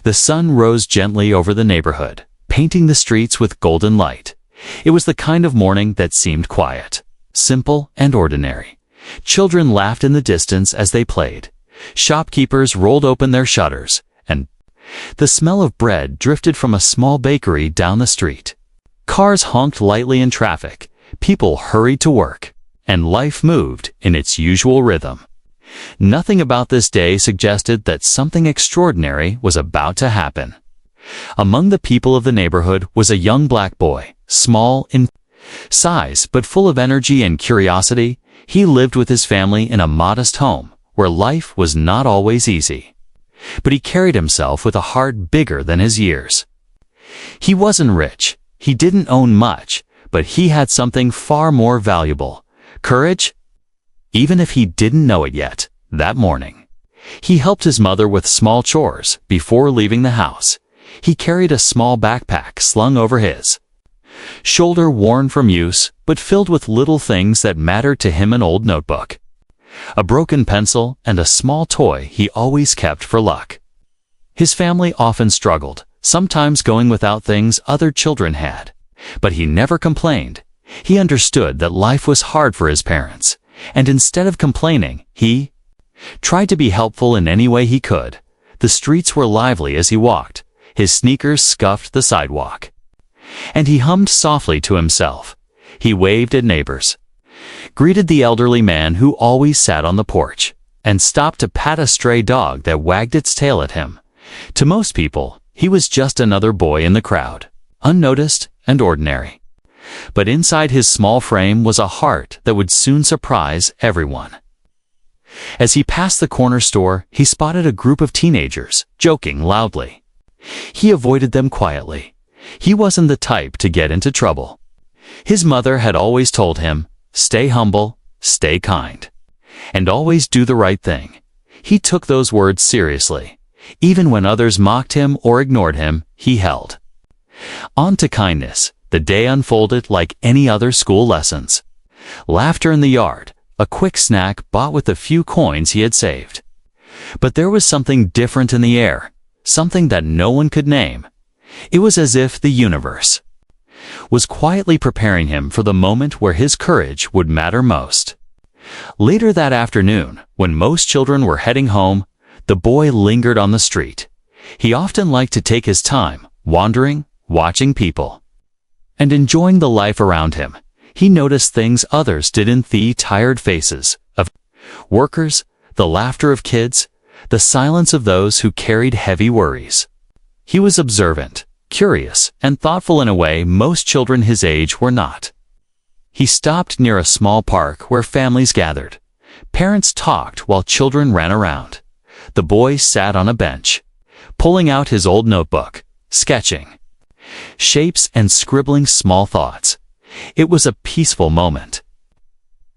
The sun rose gently over the neighborhood, painting the streets with golden light. It was the kind of morning that seemed quiet, simple and ordinary. Children laughed in the distance as they played. Shopkeepers rolled open their shutters, and the smell of bread drifted from a small bakery down the street. Cars honked lightly in traffic, people hurried to work, and life moved in its usual rhythm. Nothing about this day suggested that something extraordinary was about to happen. Among the people of the neighborhood was a young black boy, small in size but full of energy and curiosity. He lived with his family in a modest home, where life was not always easy. But he carried himself with a heart bigger than his years. He wasn't rich, he didn't own much, but he had something far more valuable: courage. Even if he didn't know it yet, that morning, he helped his mother with small chores before leaving the house. He carried a small backpack slung over his shoulder, worn from use, but filled with little things that mattered to him: an old notebook, a broken pencil, and a small toy he always kept for luck. His family often struggled, sometimes going without things other children had. But he never complained. He understood that life was hard for his parents, and instead of complaining, he tried to be helpful in any way he could. The streets were lively as he walked. His sneakers scuffed the sidewalk, and he hummed softly to himself. He waved at neighbors, greeted the elderly man who always sat on the porch, and stopped to pat a stray dog that wagged its tail at him. To most people, he was just another boy in the crowd, unnoticed and ordinary. But inside his small frame was a heart that would soon surprise everyone. As he passed the corner store, he spotted a group of teenagers, joking loudly. He avoided them quietly. He wasn't the type to get into trouble. His mother had always told him, "Stay humble, stay kind, and always do the right thing." He took those words seriously. Even when others mocked him or ignored him, he held on to kindness. The day unfolded like any other school lessons. Laughter in the yard, a quick snack bought with the few coins he had saved. But there was something different in the air, something that no one could name. It was as if the universe was quietly preparing him for the moment where his courage would matter most. Later that afternoon, when most children were heading home, the boy lingered on the street. He often liked to take his time, wandering, watching people, and enjoying the life around him. He noticed things others didn't: the tired faces of workers, the laughter of kids, the silence of those who carried heavy worries. He was observant, curious, and thoughtful in a way most children his age were not. He stopped near a small park where families gathered. Parents talked while children ran around. The boy sat on a bench, pulling out his old notebook, sketching shapes and scribbling small thoughts. It was a peaceful moment.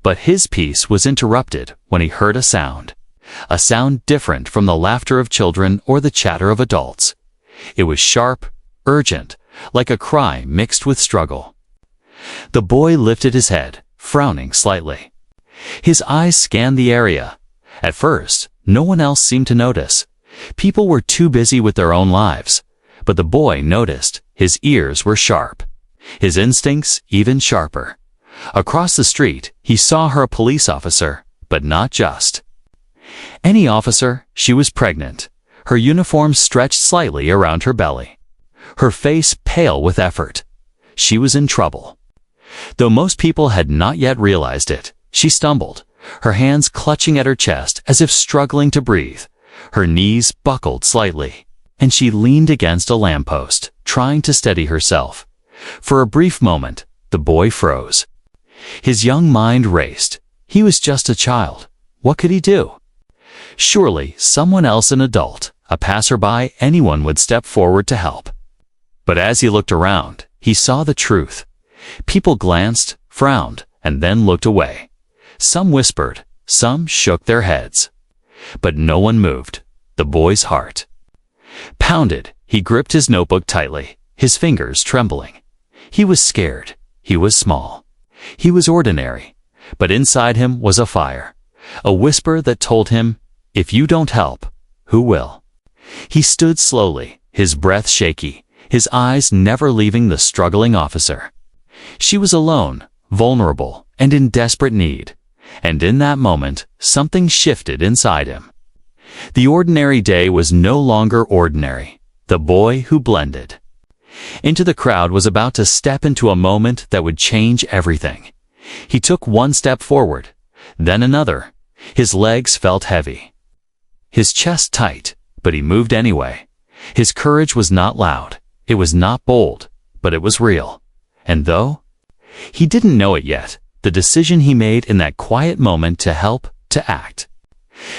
But his peace was interrupted when he heard a sound different from the laughter of children or the chatter of adults. It was sharp, urgent, like a cry mixed with struggle. The boy lifted his head, frowning slightly. His eyes scanned the area. At first, no one else seemed to notice. People were too busy with their own lives. But the boy noticed. His ears were sharp, his instincts even sharper. Across the street, he saw her, a police officer, but not just any officer. She was pregnant. Her uniform stretched slightly around her belly, her face pale with effort. She was in trouble. Though most people had not yet realized it, she stumbled, her hands clutching at her chest as if struggling to breathe. Her knees buckled slightly, and she leaned against a lamppost, trying to steady herself. For a brief moment, the boy froze. His young mind raced. He was just a child. What could he do? Surely someone else, an adult, a passerby, anyone would step forward to help. But as he looked around, he saw the truth. People glanced, frowned, and then looked away. Some whispered, some shook their heads. But no one moved. The boy's heart pounded. He gripped his notebook tightly, his fingers trembling. He was scared. He was small. He was ordinary. But inside him was a fire, a whisper that told him, if you don't help, who will? He stood slowly, his breath shaky, his eyes never leaving the struggling officer. She was alone, vulnerable, and in desperate need. And in that moment, something shifted inside him. The ordinary day was no longer ordinary. The boy who blended into the crowd was about to step into a moment that would change everything. He took one step forward, then another. His legs felt heavy, his chest tight, but he moved anyway. His courage was not loud, it was not bold, but it was real. And though he didn't know it yet, the decision he made in that quiet moment to help, to act,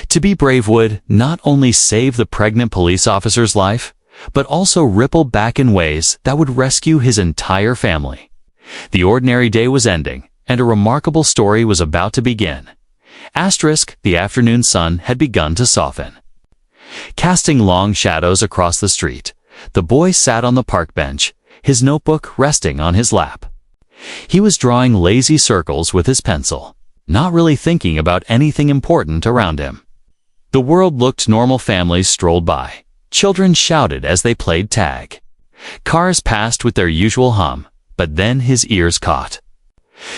to be brave would not only save the pregnant police officer's life, but also ripple back in ways that would rescue his entire family. The ordinary day was ending, and a remarkable story was about to begin. The afternoon sun had begun to soften, casting long shadows across the street. The boy sat on the park bench, his notebook resting on his lap. He was drawing lazy circles with his pencil, not really thinking about anything important around him. The world looked normal. Families strolled by. Children shouted as they played tag. Cars passed with their usual hum, but then his ears caught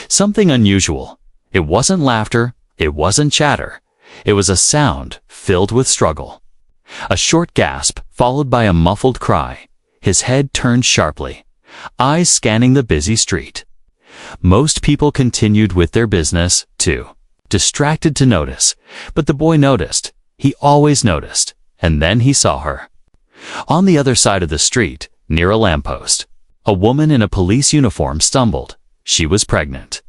something unusual. It wasn't laughter, it wasn't chatter. It was a sound filled with struggle. A short gasp followed by a muffled cry. His head turned sharply, eyes scanning the busy street. Most people continued with their business, too, distracted to notice. But the boy noticed. He always noticed. And then he saw her. On the other side of the street, near a lamppost, a woman in a police uniform stumbled. She was pregnant,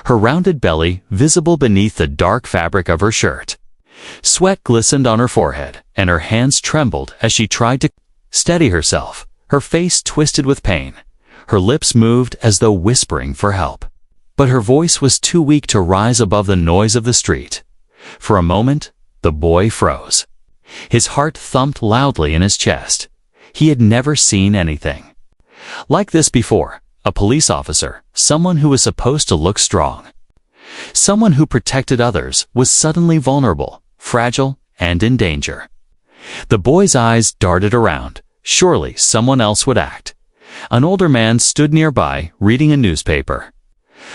her rounded belly visible beneath the dark fabric of her shirt. Sweat glistened on her forehead, and her hands trembled as she tried to steady herself. Her face twisted with pain. Her lips moved as though whispering for help. But her voice was too weak to rise above the noise of the street. For a moment, the boy froze. His heart thumped loudly in his chest. He had never seen anything like this before. A police officer, someone who was supposed to look strong, someone who protected others, was suddenly vulnerable, fragile, and in danger. The boy's eyes darted around. Surely someone else would act. An older man stood nearby, reading a newspaper.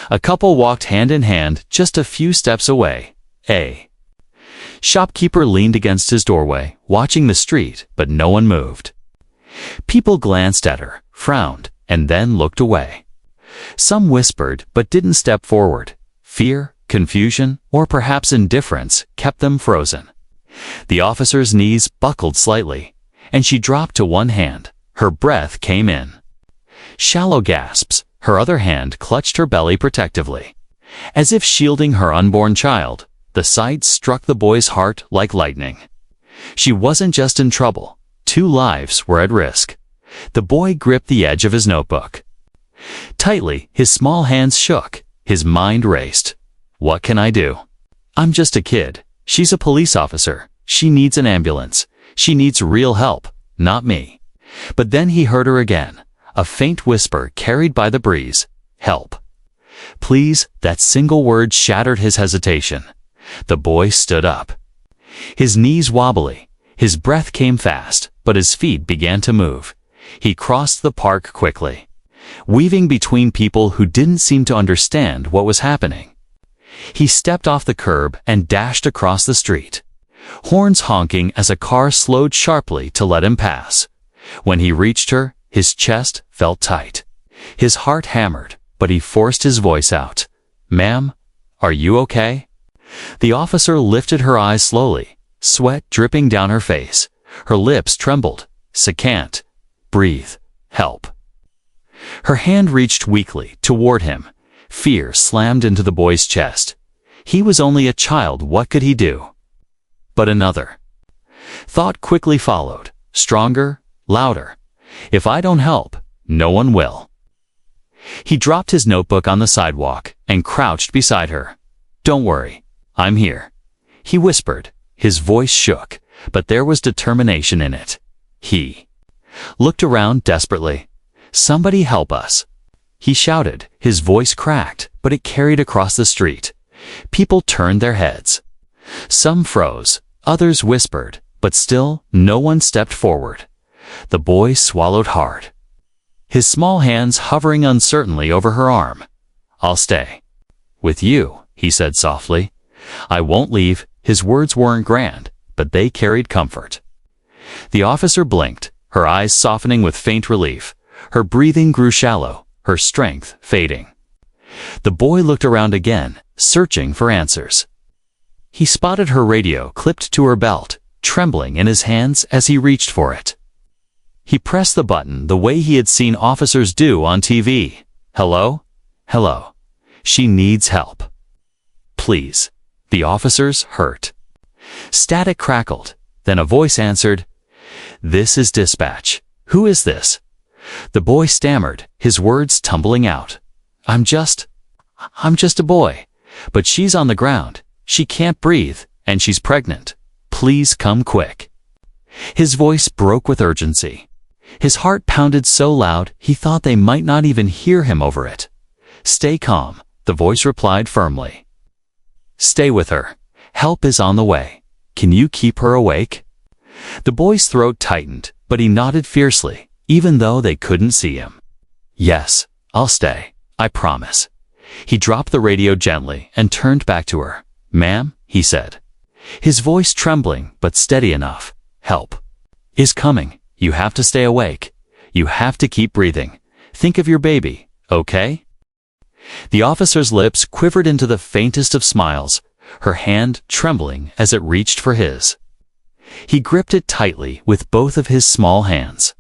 A couple walked hand in hand just a few steps away. A shopkeeper leaned against his doorway, watching the street, but no one moved. People glanced at her, frowned, and then looked away. Some whispered but didn't step forward. Fear, confusion, or perhaps indifference kept them frozen. The officer's knees buckled slightly, and she dropped to one hand. Her breath came in shallow gasps. Her other hand clutched her belly protectively, as if shielding her unborn child. The sight struck the boy's heart like lightning. She wasn't just in trouble. 2 lives were at risk. The boy gripped the edge of his notebook tightly. His small hands shook. His mind raced. What can I do? I'm just a kid. She's a police officer. She needs an ambulance. She needs real help, not me. But then he heard her again, a faint whisper carried by the breeze. Help. Please. That single word shattered his hesitation. The boy stood up, his knees wobbly. His breath came fast, but his feet began to move. He crossed the park quickly, weaving between people who didn't seem to understand what was happening. He stepped off the curb and dashed across the street, horns honking as a car slowed sharply to let him pass. When he reached her, his chest felt tight. His heart hammered, but he forced his voice out. Ma'am, are you okay? The officer lifted her eyes slowly, sweat dripping down her face. Her lips trembled. Can't breathe. Help. Her hand reached weakly toward him. Fear slammed into the boy's chest. He was only a child. What could he do? But another thought quickly followed, stronger, louder. If I don't help, no one will. He dropped his notebook on the sidewalk and crouched beside her. Don't worry, I'm here, he whispered. His voice shook, but there was determination in it. He looked around desperately. Somebody help us, he shouted. His voice cracked, but it carried across the street. People turned their heads. Some froze, others whispered, but still no one stepped forward. The boy swallowed hard, his small hands hovering uncertainly over her arm. "I'll stay with you," he said softly. "I won't leave." His words weren't grand, but they carried comfort. The officer blinked, her eyes softening with faint relief. Her breathing grew shallow, her strength fading. The boy looked around again, searching for answers. He spotted her radio clipped to her belt, trembling in his hands as he reached for it. He pressed the button the way he had seen officers do on TV. "Hello? Hello. She needs help. Please." The officers hurt. Static crackled, then a voice answered, "This is dispatch. Who is this?" The boy stammered, his words tumbling out. I'm just a boy. But she's on the ground. She can't breathe, and she's pregnant. Please come quick." His voice broke with urgency. His heart pounded so loud he thought they might not even hear him over it. "Stay calm," the voice replied firmly. "Stay with her. Help is on the way. Can you keep her awake?" The boy's throat tightened, but he nodded fiercely, even though they couldn't see him. "Yes, I'll stay. I promise." He dropped the radio gently and turned back to her. "Ma'am," he said, his voice trembling but steady enough. "Help is coming. You have to stay awake. You have to keep breathing. Think of your baby, okay?" The officer's lips quivered into the faintest of smiles, her hand trembling as it reached for his. He gripped it tightly with both of his small hands,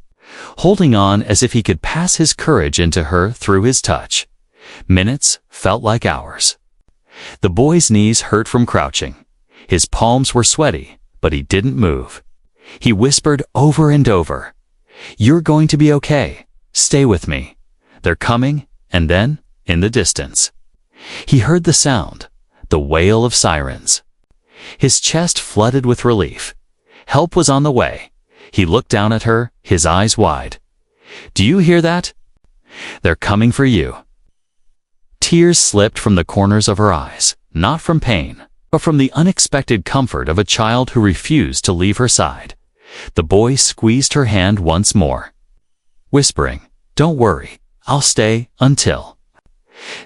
holding on as if he could pass his courage into her through his touch. Minutes felt like hours. The boy's knees hurt from crouching. His palms were sweaty, but he didn't move. He whispered over and over, "You're going to be okay. Stay with me. They're coming." And then, in the distance, he heard the sound, the wail of sirens. His chest flooded with relief. Help was on the way. He looked down at her, his eyes wide. "Do you hear that? They're coming for you." Tears slipped from the corners of her eyes, not from pain, but from the unexpected comfort of a child who refused to leave her side. The boy squeezed her hand once more, whispering, "Don't worry, I'll stay until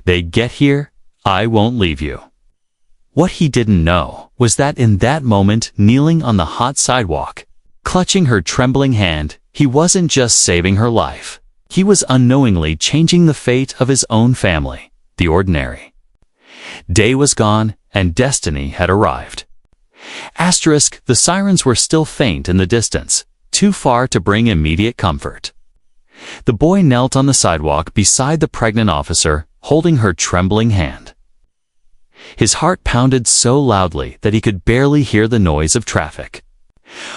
they get here. I won't leave you." What he didn't know was that in that moment, kneeling on the hot sidewalk, clutching her trembling hand, he wasn't just saving her life. He was unknowingly changing the fate of his own family. The ordinary day was gone, and destiny had arrived. The sirens were still faint in the distance, too far to bring immediate comfort. The boy knelt on the sidewalk beside the pregnant officer, holding her trembling hand. His heart pounded so loudly that he could barely hear the noise of traffic.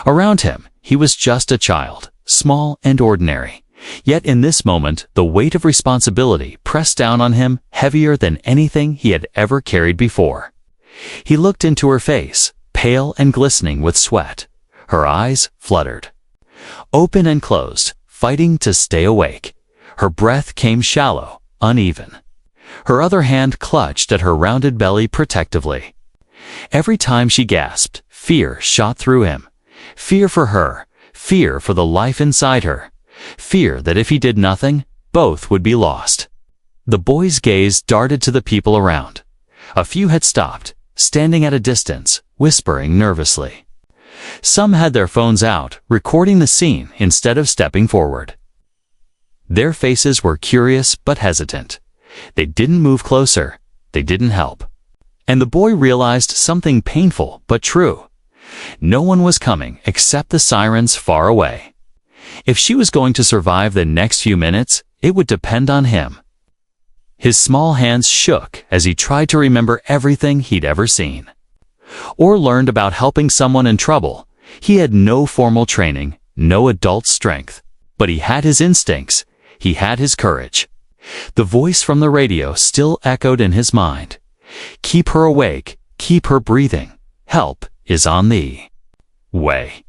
Around him, he was just a child, small and ordinary. Yet in this moment, the weight of responsibility pressed down on him heavier than anything he had ever carried before. He looked into her face, pale and glistening with sweat. Her eyes fluttered, open and closed, fighting to stay awake. Her breath came shallow, uneven. Her other hand clutched at her rounded belly protectively. Every time she gasped, fear shot through him. Fear for her, fear for the life inside her, fear that if he did nothing, both would be lost. The boy's gaze darted to the people around. A few had stopped, standing at a distance, whispering nervously. Some had their phones out, recording the scene instead of stepping forward. Their faces were curious but hesitant. They didn't move closer. They didn't help. And the boy realized something painful but true. No one was coming except the sirens far away. If she was going to survive the next few minutes, it would depend on him. His small hands shook as he tried to remember everything he'd ever seen or learned about helping someone in trouble. He had no formal training, no adult strength, but he had his instincts. He had his courage. The voice from the radio still echoed in his mind. Keep her awake, keep her breathing. Help is on the way.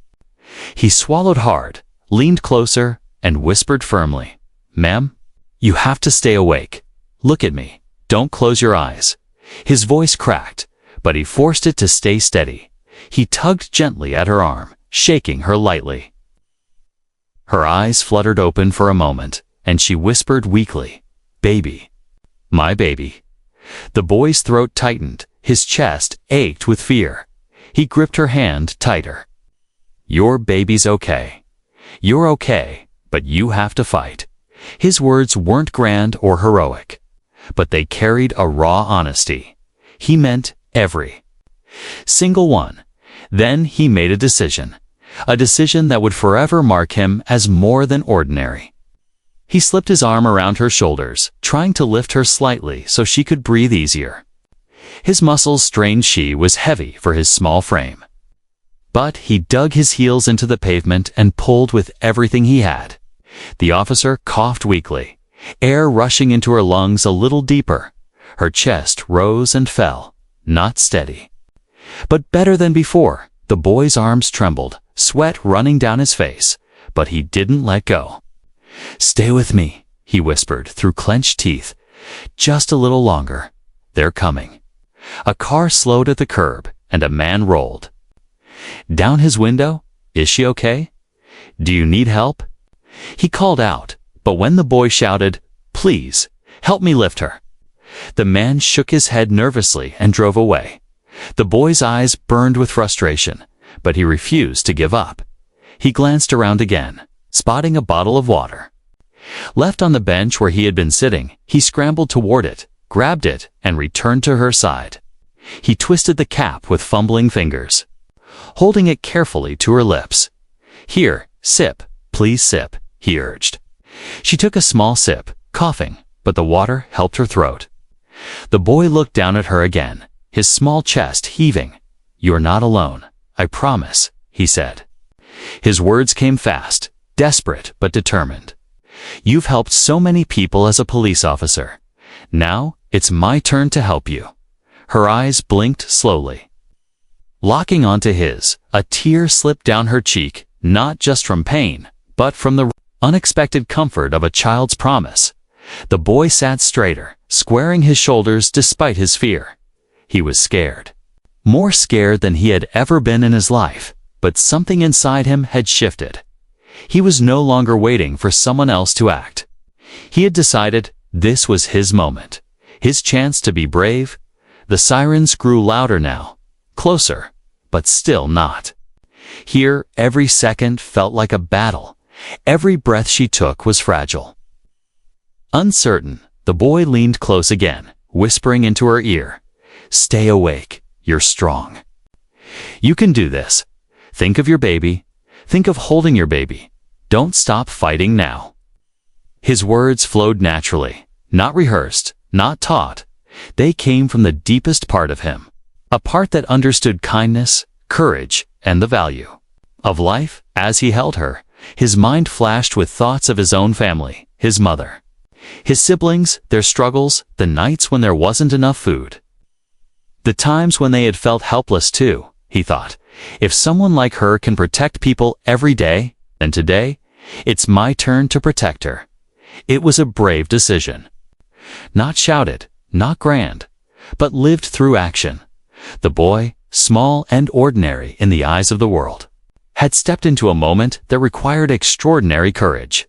He swallowed hard, leaned closer, and whispered firmly, "Ma'am, you have to stay awake. Look at me. Don't close your eyes." His voice cracked, but he forced it to stay steady. He tugged gently at her arm, shaking her lightly. Her eyes fluttered open for a moment, and she whispered weakly, "Baby. My baby." The boy's throat tightened, his chest ached with fear. He gripped her hand tighter. "Your baby's okay. You're okay, but you have to fight." His words weren't grand or heroic, but they carried a raw honesty. He meant every single one. Then he made a decision that would forever mark him as more than ordinary. He slipped his arm around her shoulders, trying to lift her slightly so she could breathe easier. His muscles strained. She was heavy for his small frame. But he dug his heels into the pavement and pulled with everything he had. The officer coughed weakly, air rushing into her lungs a little deeper. Her chest rose and fell, not steady, but better than before. The boy's arms trembled, sweat running down his face, but he didn't let go. "Stay with me," he whispered through clenched teeth. "Just a little longer. They're coming." A car slowed at the curb, and a man rolled down his window. "Is she okay? Do you need help?" He called out, but when the boy shouted, "Please, help me lift her," the man shook his head nervously and drove away. The boy's eyes burned with frustration, but he refused to give up. He glanced around again, spotting a bottle of water left on the bench where he had been sitting. He scrambled toward it, grabbed it, and returned to her side. He twisted the cap with fumbling fingers, holding it carefully to her lips. "Here, sip, please sip," he urged. She took a small sip, coughing, but the water helped her throat. The boy looked down at her again, his small chest heaving. "You're not alone, I promise," he said. His words came fast, desperate but determined. "You've helped so many people as a police officer. Now it's my turn to help you." Her eyes blinked slowly, locking onto his. A tear slipped down her cheek, not just from pain, but from the unexpected comfort of a child's promise. The boy sat straighter, squaring his shoulders despite his fear. He was scared. More scared than he had ever been in his life, but something inside him had shifted. He was no longer waiting for someone else to act. He had decided this was his moment, his chance to be brave. The sirens grew louder now, closer, but still not. Here, every second felt like a battle. Every breath she took was fragile. Uncertain, the boy leaned close again, whispering into her ear, "Stay awake. You're strong. You can do this. Think of your baby. Think of holding your baby. Don't stop fighting now." His words flowed naturally, not rehearsed, not taught. They came from the deepest part of him, a part that understood kindness, courage, and the value of life. As he held her, his mind flashed with thoughts of his own family, his mother, his siblings, their struggles, the nights when there wasn't enough food, the times when they had felt helpless too. He thought, if someone like her can protect people every day, then today, it's my turn to protect her. It was a brave decision. Not shouted, not grand, but lived through action. The boy, small and ordinary in the eyes of the world, had stepped into a moment that required extraordinary courage.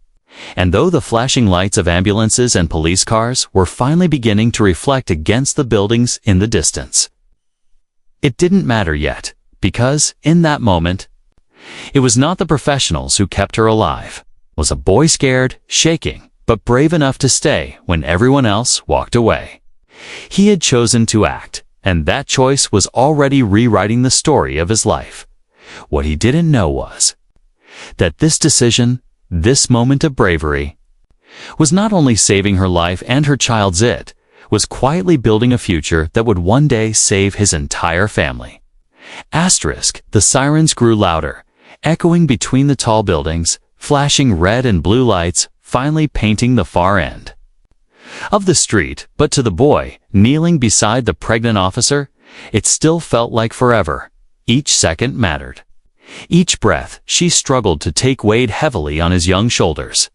And though the flashing lights of ambulances and police cars were finally beginning to reflect against the buildings in the distance, it didn't matter yet, because, in that moment, it was not the professionals who kept her alive. It was a boy scared, shaking, but brave enough to stay when everyone else walked away. He had chosen to act, and that choice was already rewriting the story of his life. What he didn't know was that this decision, this moment of bravery, was not only saving her life and her child's, it was quietly building a future that would one day save his entire family. Asterisk, the sirens grew louder, echoing between the tall buildings, flashing red and blue lights, finally painting the far end of the street. But to the boy, kneeling beside the pregnant officer, it still felt like forever. Each second mattered. Each breath she struggled to take weighed heavily on his young shoulders.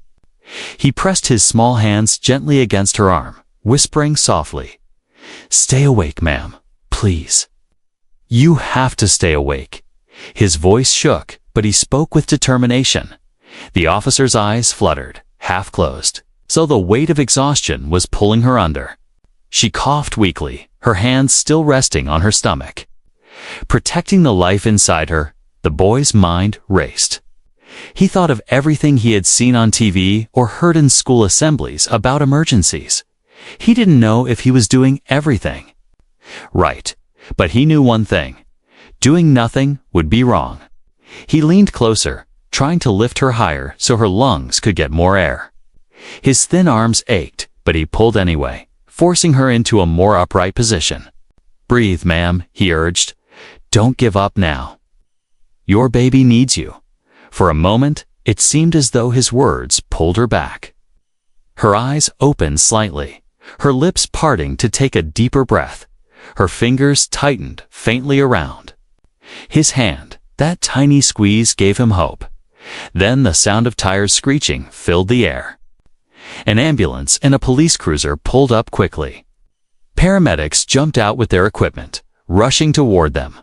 He pressed his small hands gently against her arm, whispering softly, "Stay awake, ma'am, please. You have to stay awake." His voice shook, but he spoke with determination. The officer's eyes fluttered, half closed, so the weight of exhaustion was pulling her under. She coughed weakly, her hands still resting on her stomach. Protecting the life inside her, the boy's mind raced. He thought of everything he had seen on TV or heard in school assemblies about emergencies. He didn't know if he was doing everything right, but he knew one thing. Doing nothing would be wrong. He leaned closer, trying to lift her higher so her lungs could get more air. His thin arms ached, but he pulled anyway, forcing her into a more upright position. "Breathe, ma'am," he urged. "Don't give up now. Your baby needs you." For a moment, it seemed as though his words pulled her back. Her eyes opened slightly, her lips parting to take a deeper breath. Her fingers tightened faintly around. His hand, that tiny squeeze, gave him hope. Then the sound of tires screeching filled the air. An ambulance and a police cruiser pulled up quickly. Paramedics jumped out with their equipment, rushing toward them.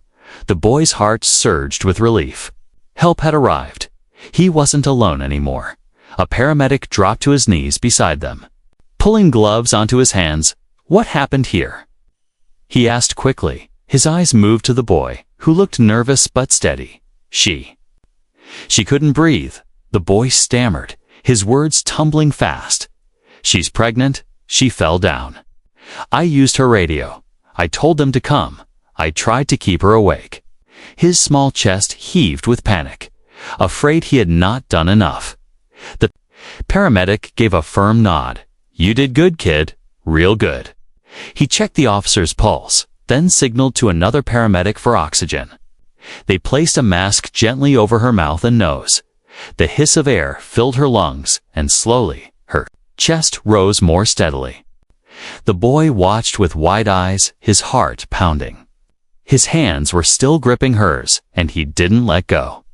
The boy's heart surged with relief. Help had arrived. He wasn't alone anymore. A paramedic dropped to his knees beside them. Pulling gloves onto his hands, "What happened here?" he asked quickly. His eyes moved to the boy, who looked nervous but steady. She couldn't breathe. The boy stammered, his words tumbling fast. "She's pregnant." She fell down. "I used her radio. I told them to come. I tried to keep her awake." His small chest heaved with panic, afraid he had not done enough. The paramedic gave a firm nod. "You did good, kid. Real good." He checked the officer's pulse, then signaled to another paramedic for oxygen. They placed a mask gently over her mouth and nose. The hiss of air filled her lungs, and slowly, her chest rose more steadily. The boy watched with wide eyes, his heart pounding. His hands were still gripping hers, and he didn't let go.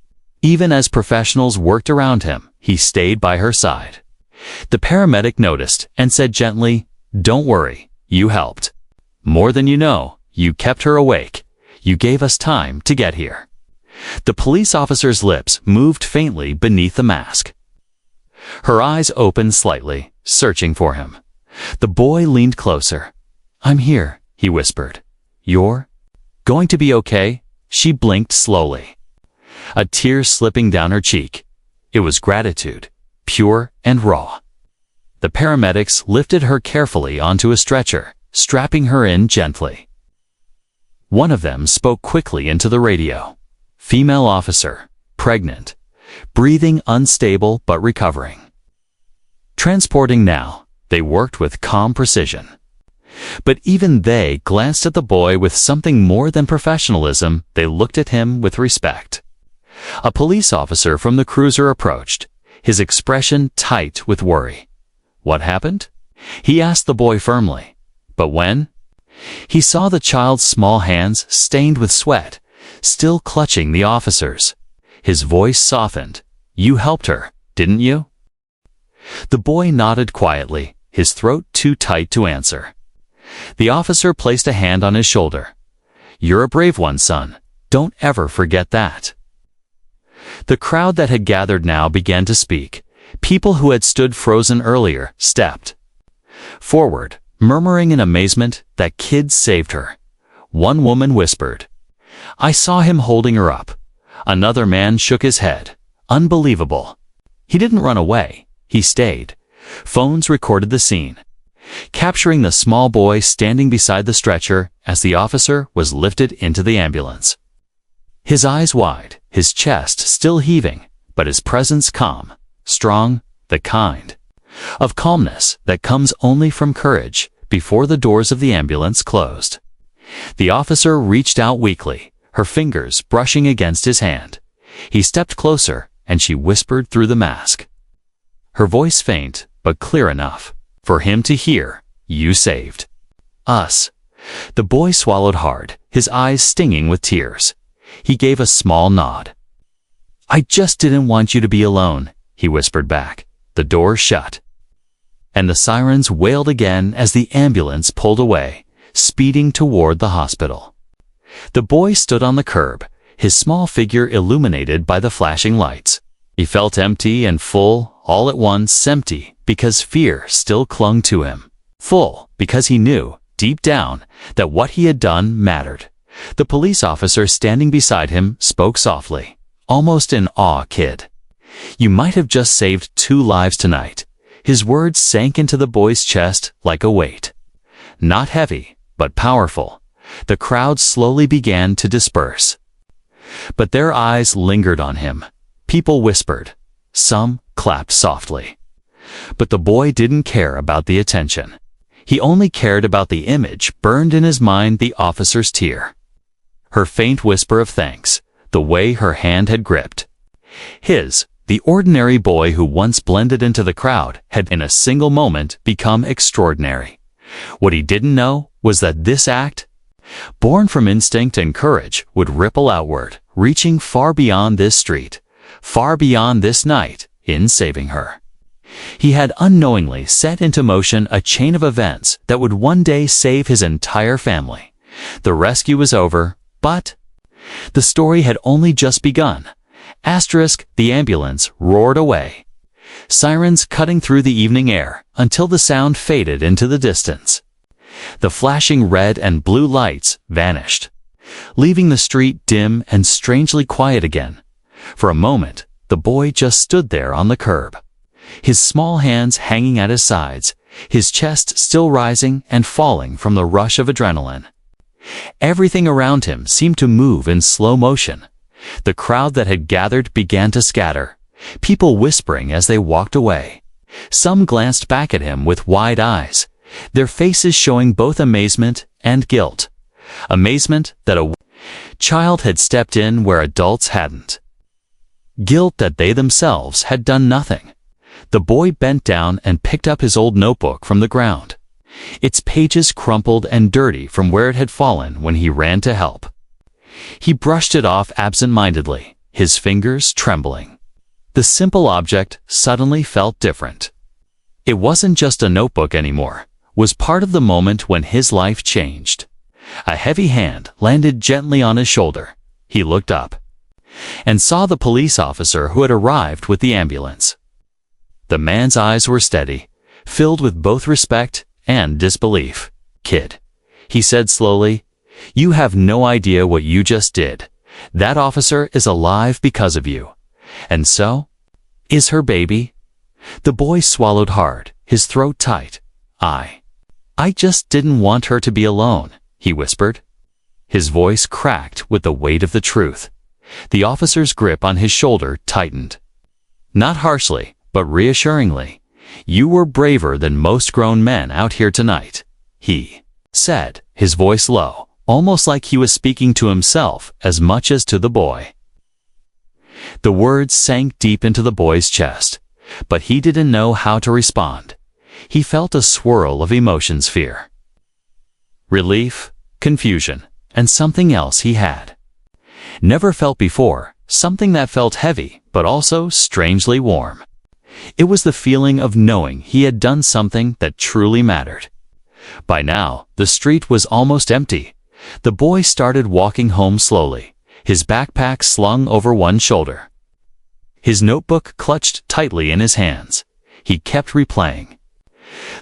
Even as professionals worked around him, he stayed by her side. The paramedic noticed and said gently, "Don't worry, you helped. More than you know, you kept her awake. You gave us time to get here." The police officer's lips moved faintly beneath the mask. Her eyes opened slightly, searching for him. The boy leaned closer. "I'm here," he whispered. "You're going to be okay?" She blinked slowly, a tear slipping down her cheek. It was gratitude, pure and raw. The paramedics lifted her carefully onto a stretcher, strapping her in gently. One of them spoke quickly into the radio. "Female officer, pregnant, breathing unstable but recovering. Transporting now." They worked with calm precision. But even they glanced at the boy with something more than professionalism. They looked at him with respect. A police officer from the cruiser approached, his expression tight with worry. "What happened?" he asked the boy firmly. But when he saw the child's small hands stained with sweat, still clutching the officer's, his voice softened. "You helped her, didn't you?" The boy nodded quietly, his throat too tight to answer. The officer placed a hand on his shoulder. "You're a brave one, son. Don't ever forget that." The crowd that had gathered now began to speak. People who had stood frozen earlier stepped forward, murmuring in amazement that kid saved her. One woman whispered, "I saw him holding her up." Another man shook his head. "Unbelievable." He didn't run away. He stayed. Phones recorded the scene, capturing the small boy standing beside the stretcher as the officer was lifted into the ambulance. His eyes wide, his chest still heaving, but his presence calm, strong, the kind of calmness that comes only from courage. Before the doors of the ambulance closed, the officer reached out weakly, her fingers brushing against his hand. He stepped closer, and she whispered through the mask, her voice faint but clear enough for him to hear, "You saved us." The boy swallowed hard, his eyes stinging with tears. He gave a small nod. "I just didn't want you to be alone," he whispered back. The door shut, and the sirens wailed again as the ambulance pulled away, speeding toward the hospital. The boy stood on the curb, his small figure illuminated by the flashing lights. He felt empty and full, all at once. Empty because fear still clung to him. Full because he knew, deep down, that what he had done mattered. The police officer standing beside him spoke softly, almost in awe. "Kid, you might have just saved 2 lives tonight." His words sank into the boy's chest like a weight. Not heavy, but powerful. The crowd slowly began to disperse. But their eyes lingered on him. People whispered. Some clapped softly. But the boy didn't care about the attention. He only cared about the image burned in his mind, the officer's tear. Her faint whisper of thanks, the way her hand had gripped. His, the ordinary boy who once blended into the crowd, had in a single moment become extraordinary. What he didn't know was that this act, born from instinct and courage, would ripple outward, reaching far beyond this street, far beyond this night, in saving her. He had unknowingly set into motion a chain of events that would one day save his entire family. The rescue was over, but the story had only just begun. The ambulance roared away, sirens cutting through the evening air until the sound faded into the distance. The flashing red and blue lights vanished, leaving the street dim and strangely quiet again. For a moment, the boy just stood there on the curb, his small hands hanging at his sides, his chest still rising and falling from the rush of adrenaline. Everything around him seemed to move in slow motion. The crowd that had gathered began to scatter, people whispering as they walked away. Some glanced back at him with wide eyes, their faces showing both amazement and guilt. Amazement that a child had stepped in where adults hadn't. Guilt that they themselves had done nothing. The boy bent down and picked up his old notebook from the ground. Its pages crumpled and dirty from where it had fallen when he ran to help. He brushed it off absent-mindedly, his fingers trembling. The simple object suddenly felt different. It wasn't just a notebook anymore, was part of the moment when his life changed. A heavy hand landed gently on his shoulder. He looked up and saw the police officer who had arrived with the ambulance. The man's eyes were steady, filled with both respect and disbelief. "Kid," he said slowly, "you have no idea what you just did. That officer is alive because of you. And so, is her baby." The boy swallowed hard, his throat tight. I just didn't want her to be alone," he whispered. His voice cracked with the weight of the truth. The officer's grip on his shoulder tightened. Not harshly, but reassuringly. "You were braver than most grown men out here tonight," he said, his voice low, almost like he was speaking to himself as much as to the boy. The words sank deep into the boy's chest, but he didn't know how to respond. He felt a swirl of emotions: fear, relief, confusion, and something else he had never felt before, something that felt heavy but also strangely warm. It was the feeling of knowing he had done something that truly mattered. By now, the street was almost empty. The boy started walking home slowly, his backpack slung over one shoulder, his notebook clutched tightly in his hands. He kept replaying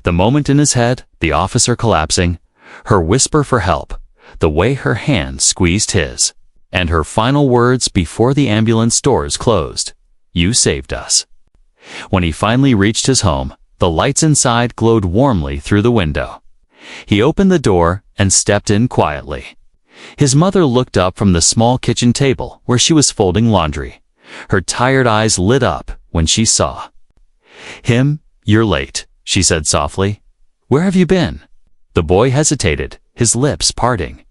the moment in his head, the officer collapsing, her whisper for help, the way her hand squeezed his, and her final words before the ambulance doors closed: "You saved us." When he finally reached his home, the lights inside glowed warmly through the window. He opened the door and stepped in quietly. His mother looked up from the small kitchen table where she was folding laundry. Her tired eyes lit up when she saw him. "You're late," she said softly. "Where have you been?" The boy hesitated, his lips parting.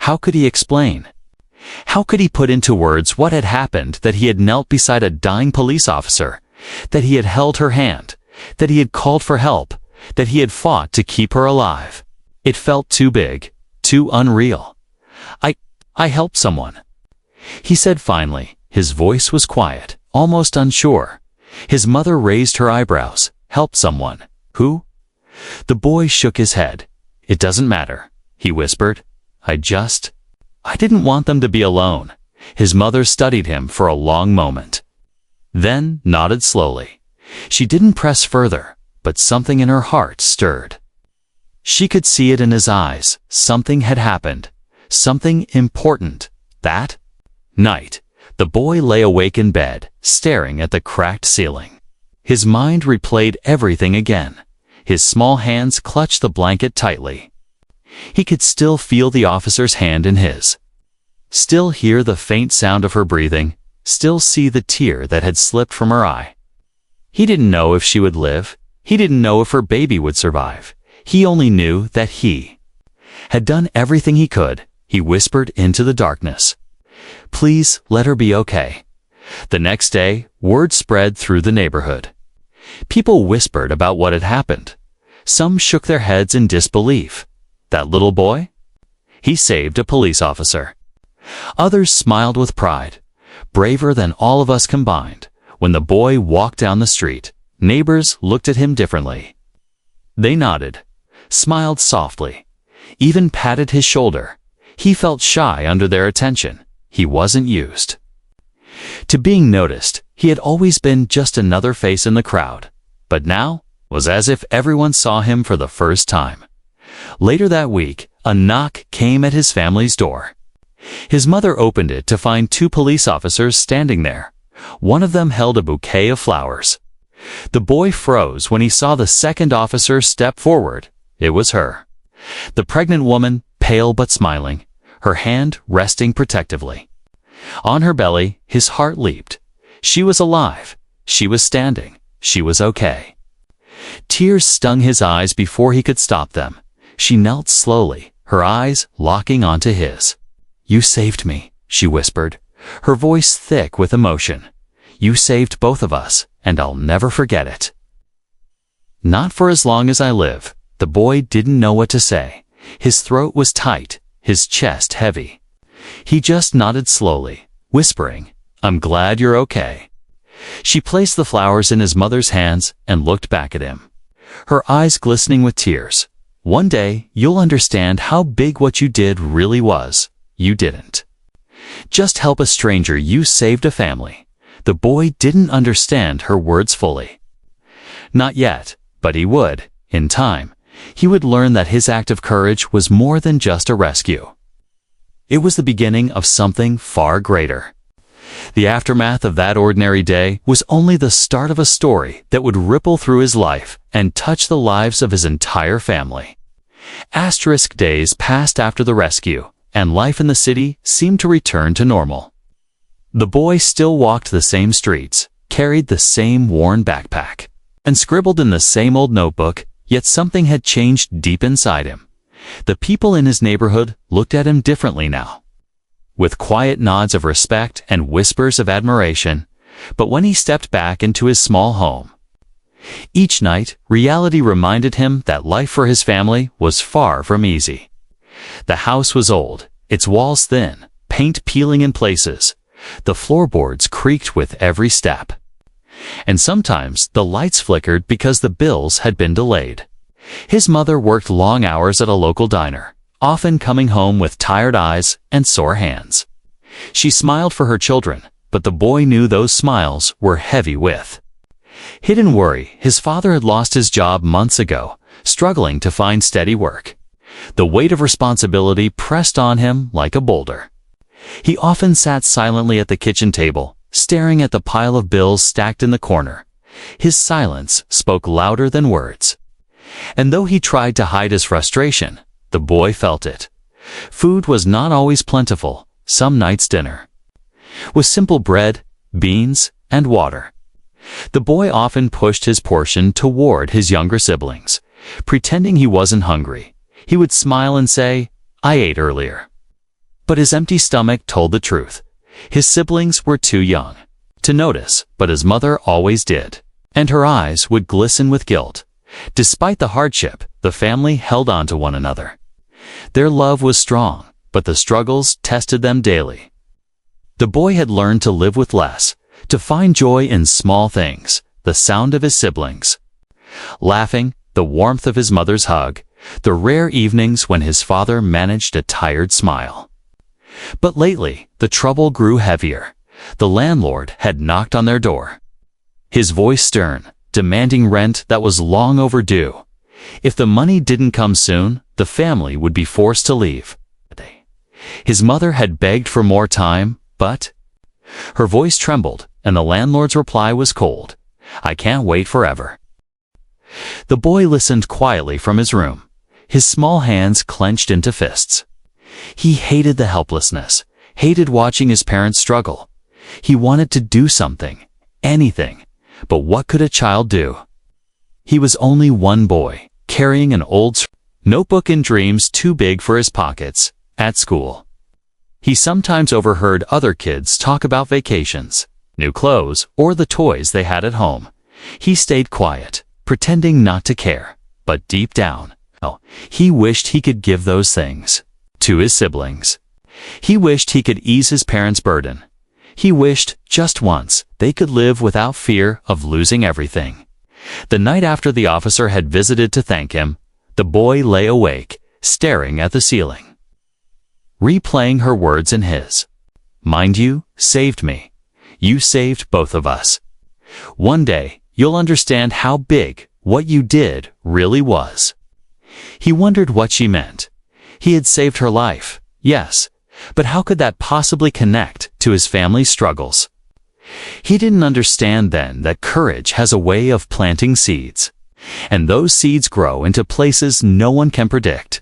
How could he explain? How could he put into words what had happened, that he had knelt beside a dying police officer, that he had held her hand, that he had called for help, that he had fought to keep her alive? It felt too big, too unreal. I helped someone," he said finally. His voice was quiet, almost unsure. His mother raised her eyebrows. "Helped someone? Who?" The boy shook his head. "It doesn't matter," he whispered. I didn't want them to be alone." His mother studied him for a long moment. then nodded slowly. She didn't press further, but something in her heart stirred. She could see it in his eyes. Something had happened. Something important. That night, the boy lay awake in bed, staring at the cracked ceiling. His mind replayed everything again. His small hands clutched the blanket tightly. He could still feel the officer's hand in his. Still hear the faint sound of her breathing. Still see the tear that had slipped from her eye. He didn't know if she would live. He didn't know if her baby would survive. He only knew that he had done everything he could. He whispered into the darkness, "Please let her be okay." The next day, word spread through the neighborhood. People whispered about what had happened. Some shook their heads in disbelief. That little boy? He saved a police officer. Others smiled with pride. Braver than all of us combined. When the boy walked down the street, neighbors looked at him differently. They nodded, smiled softly, even patted his shoulder. He felt shy under their attention. He wasn't used to being noticed. He had always been just another face in the crowd, but now was as if everyone saw him for the first time. Later that week, a knock came at his family's door. His mother opened it to find two police officers standing there. One of them held a bouquet of flowers. The boy froze when he saw the second officer step forward. It was her. The pregnant woman, pale but smiling, her hand resting protectively. On her belly, his heart leaped. She was alive. She was standing. She was okay. Tears stung his eyes before he could stop them. She knelt slowly, her eyes locking onto his. "You saved me," she whispered, her voice thick with emotion. "You saved both of us, and I'll never forget it." "Not for as long as I live." The boy didn't know what to say. His throat was tight, his chest heavy. He just nodded slowly, whispering, "I'm glad you're okay." She placed the flowers in his mother's hands and looked back at him, her eyes glistening with tears. "One day, you'll understand how big what you did really was. You didn't just help a stranger, you saved a family." The boy didn't understand her words fully. Not yet, but he would. In time, he would learn that his act of courage was more than just a rescue. It was the beginning of something far greater. The aftermath of that ordinary day was only the start of a story that would ripple through his life and touch the lives of his entire family. Asterisk days passed after the rescue, and life in the city seemed to return to normal. The boy still walked the same streets, carried the same worn backpack, and scribbled in the same old notebook, yet something had changed deep inside him. The people in his neighborhood looked at him differently now, with quiet nods of respect and whispers of admiration. But when he stepped back into his small home, each night, reality reminded him that life for his family was far from easy. The house was old, its walls thin, paint peeling in places. The floorboards creaked with every step. And sometimes the lights flickered because the bills had been delayed. His mother worked long hours at a local diner, often coming home with tired eyes and sore hands. She smiled for her children, but the boy knew those smiles were heavy with hidden worry. His father had lost his job months ago, struggling to find steady work. The weight of responsibility pressed on him like a boulder. He often sat silently at the kitchen table, staring at the pile of bills stacked in the corner. His silence spoke louder than words. And though he tried to hide his frustration, the boy felt it. Food was not always plentiful. Some nights dinner was simple bread, beans, and water. The boy often pushed his portion toward his younger siblings, pretending he wasn't hungry. He would smile and say, "I ate earlier." But his empty stomach told the truth. His siblings were too young to notice, but his mother always did, and her eyes would glisten with guilt. Despite the hardship, the family held on to one another. Their love was strong, but the struggles tested them daily. The boy had learned to live with less, to find joy in small things, the sound of his siblings laughing, the warmth of his mother's hug, the rare evenings when his father managed a tired smile. But lately, the trouble grew heavier. The landlord had knocked on their door. His voice stern, demanding rent that was long overdue. If the money didn't come soon, the family would be forced to leave. His mother had begged for more time, but her voice trembled, and the landlord's reply was cold. "I can't wait forever." The boy listened quietly from his room, his small hands clenched into fists. He hated the helplessness, hated watching his parents struggle. He wanted to do something, anything, but what could a child do? He was only one boy, carrying an old notebook and dreams too big for his pockets. At school, he sometimes overheard other kids talk about vacations, new clothes, or the toys they had at home. He stayed quiet, pretending not to care, but deep down, he wished he could give those things to his siblings. He wished he could ease his parents' burden. He wished, just once, they could live without fear of losing everything. The night after the officer had visited to thank him, the boy lay awake, staring at the ceiling, replaying her words in his mind. "You saved me. You saved both of us. One day, you'll understand how big what you did really was." He wondered what she meant. He had saved her life, yes, but how could that possibly connect to his family's struggles? He didn't understand then that courage has a way of planting seeds, and those seeds grow into places no one can predict.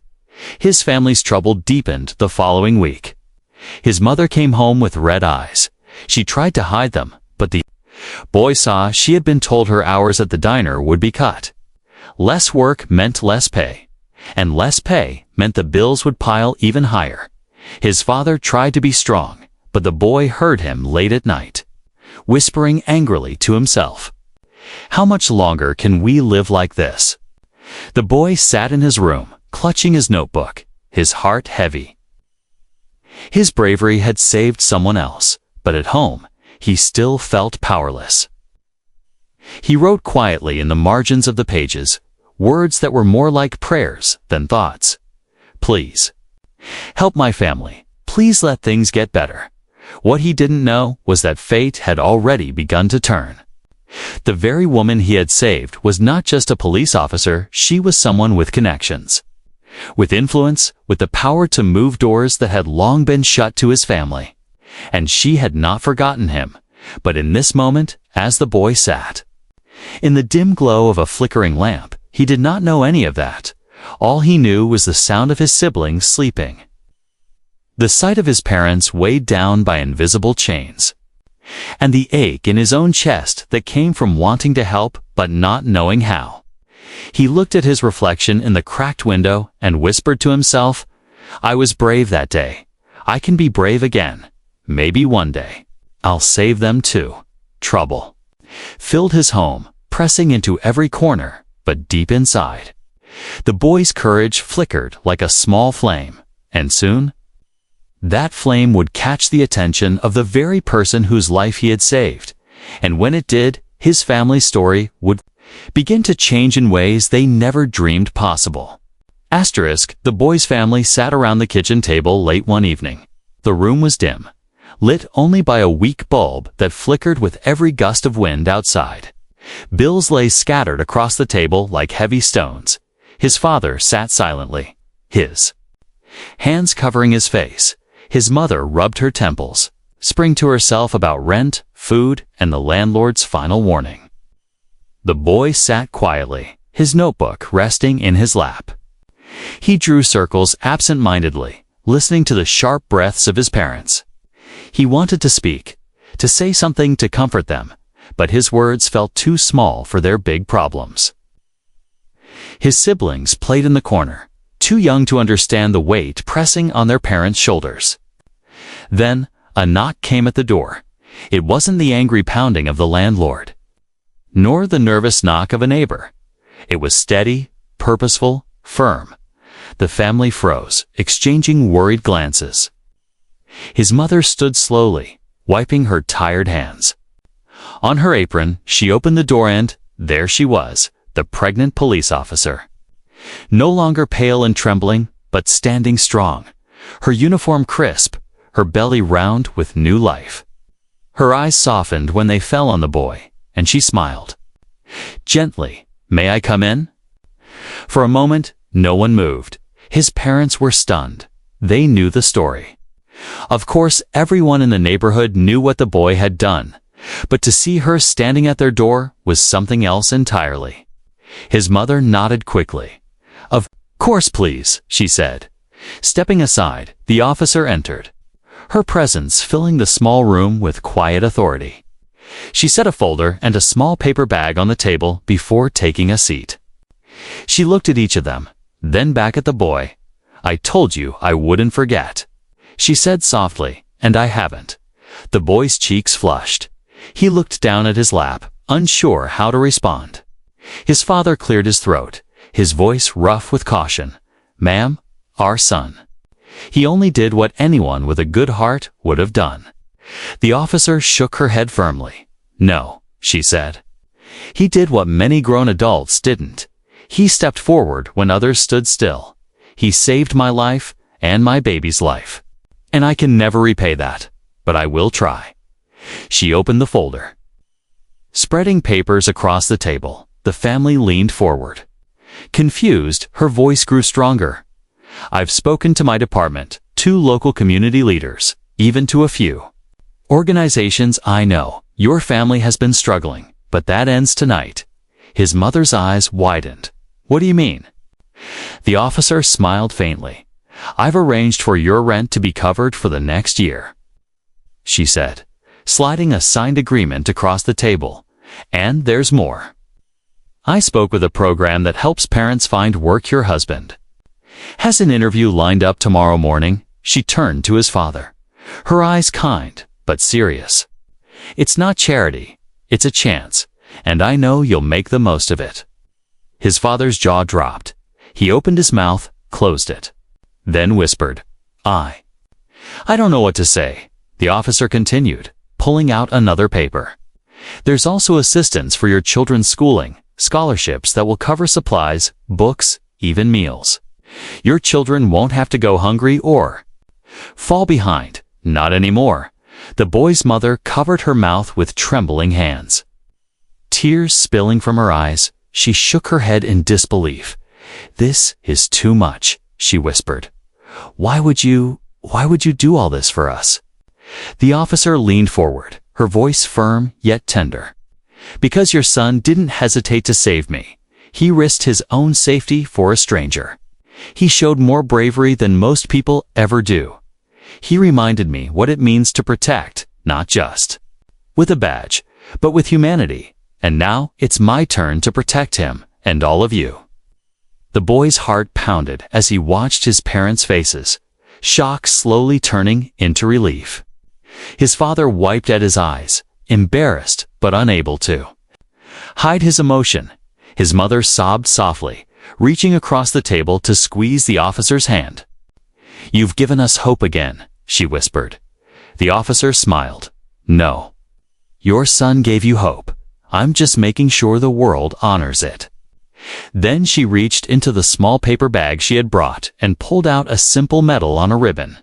His family's trouble deepened the following week. His mother came home with red eyes. She tried to hide them, but the boy saw she had been told her hours at the diner would be cut. Less work meant less pay, and less pay meant the bills would pile even higher. His father tried to be strong, but the boy heard him late at night, whispering angrily to himself, "How much longer can we live like this?" The boy sat in his room, clutching his notebook, his heart heavy. His bravery had saved someone else, but at home, he still felt powerless. He wrote quietly in the margins of the pages, words that were more like prayers than thoughts. "Please help my family. Please let things get better." What he didn't know was that fate had already begun to turn. The very woman he had saved was not just a police officer, she was someone with connections, with influence, with the power to move doors that had long been shut to his family. And she had not forgotten him, but in this moment, as the boy sat in the dim glow of a flickering lamp, he did not know any of that. All he knew was the sound of his siblings sleeping, the sight of his parents weighed down by invisible chains, and the ache in his own chest that came from wanting to help but not knowing how. He looked at his reflection in the cracked window and whispered to himself, "I was brave that day. I can be brave again. Maybe one day I'll save them too." Trouble filled his home, pressing into every corner, but deep inside, the boy's courage flickered like a small flame, and soon, that flame would catch the attention of the very person whose life he had saved, and when it did, his family's story would begin to change in ways they never dreamed possible. The boy's family sat around the kitchen table late one evening. The room was dim, lit only by a weak bulb that flickered with every gust of wind outside. Bills lay scattered across the table like heavy stones. His father sat silently, his hands covering his face. His mother rubbed her temples, spring to herself about rent, food, and the landlord's final warning. The boy sat quietly, his notebook resting in his lap. He drew circles absent-mindedly, listening to the sharp breaths of his parents. He wanted to speak, to say something to comfort them, but his words felt too small for their big problems. His siblings played in the corner, too young to understand the weight pressing on their parents' shoulders. Then, a knock came at the door. It wasn't the angry pounding of the landlord, nor the nervous knock of a neighbor. It was steady, purposeful, firm. The family froze, exchanging worried glances. His mother stood slowly, wiping her tired hands. On her apron, she opened the door and, there she was, the pregnant police officer. No longer pale and trembling, but standing strong, her uniform crisp, her belly round with new life. Her eyes softened when they fell on the boy, and she smiled. Gently, "May I come in?" For a moment, no one moved. His parents were stunned. They knew the story. Of course, everyone in the neighborhood knew what the boy had done, but to see her standing at their door was something else entirely. His mother nodded quickly. "Of course, please," she said. Stepping aside, the officer entered, her presence filling the small room with quiet authority. She set a folder and a small paper bag on the table before taking a seat. She looked at each of them, then back at the boy. "I told you I wouldn't forget," she said softly, "and I haven't." The boy's cheeks flushed. He looked down at his lap, unsure how to respond. His father cleared his throat, his voice rough with caution. "Ma'am, our son. He only did what anyone with a good heart would have done." The officer shook her head firmly. "No," she said. "He did what many grown adults didn't. He stepped forward when others stood still. He saved my life and my baby's life. And I can never repay that, but I will try." She opened the folder. Spreading papers across the table, the family leaned forward. Confused, her voice grew stronger. "I've spoken to my department, 2 local community leaders, even to a few organizations I know. Your family has been struggling, but that ends tonight." His mother's eyes widened. "What do you mean?" The officer smiled faintly. "I've arranged for your rent to be covered for the next year," she said, sliding a signed agreement across the table. "And there's more. I spoke with a program that helps parents find work. Your husband has an interview lined up tomorrow morning." She turned to his father, her eyes kind but serious. "It's not charity, it's a chance, and I know you'll make the most of it." His father's jaw dropped. He opened his mouth, closed it, then whispered, I don't know what to say," the officer continued, pulling out another paper. "There's also assistance for your children's schooling, scholarships that will cover supplies, books, even meals. Your children won't have to go hungry or fall behind. Not anymore." The boy's mother covered her mouth with trembling hands. Tears spilling from her eyes, she shook her head in disbelief. "This is too much," she whispered. Why would you do all this for us?" The officer leaned forward, her voice firm yet tender. "Because your son didn't hesitate to save me. He risked his own safety for a stranger. He showed more bravery than most people ever do. He reminded me what it means to protect, not just with a badge, but with humanity. And now it's my turn to protect him and all of you." The boy's heart pounded as he watched his parents' faces, shock slowly turning into relief. His father wiped at his eyes, embarrassed but unable to hide his emotion. His mother sobbed softly, reaching across the table to squeeze the officer's hand. "You've given us hope again," she whispered. The officer smiled. "No. Your son gave you hope. I'm just making sure the world honors it." Then she reached into the small paper bag she had brought and pulled out a simple medal on a ribbon.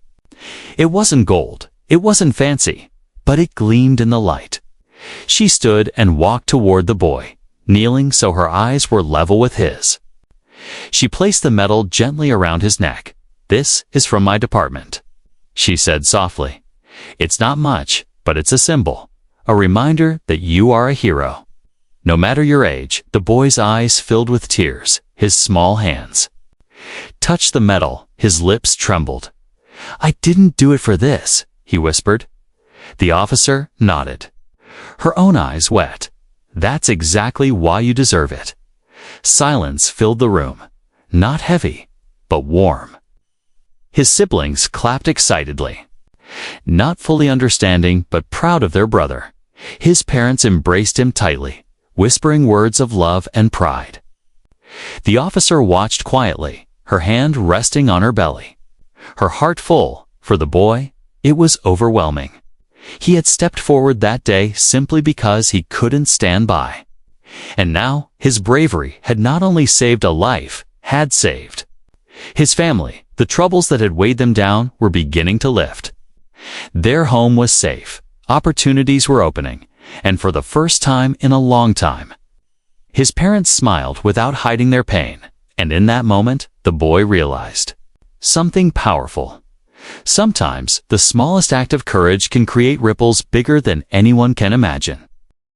It wasn't gold, it wasn't fancy, but it gleamed in the light. She stood and walked toward the boy, kneeling so her eyes were level with his. She placed the medal gently around his neck. "This is from my department," she said softly. "It's not much, but it's a symbol, a reminder that you are a hero." No matter your age, the boy's eyes filled with tears, his small hands touched the medal, his lips trembled. "I didn't do it for this," he whispered. The officer nodded, her own eyes wet. "That's exactly why you deserve it." Silence filled the room, not heavy, but warm. His siblings clapped excitedly, not fully understanding but proud of their brother. His parents embraced him tightly, whispering words of love and pride. The officer watched quietly, her hand resting on her belly. Her heart full. For the boy, it was overwhelming. He had stepped forward that day simply because he couldn't stand by. And now, his bravery had not only saved a life, had saved his family. The troubles that had weighed them down were beginning to lift. Their home was safe, Opportunities were opening, and for the first time in a long time. His parents smiled without hiding their pain, and in that moment, the boy realized something powerful. Sometimes, the smallest act of courage can create ripples bigger than anyone can imagine.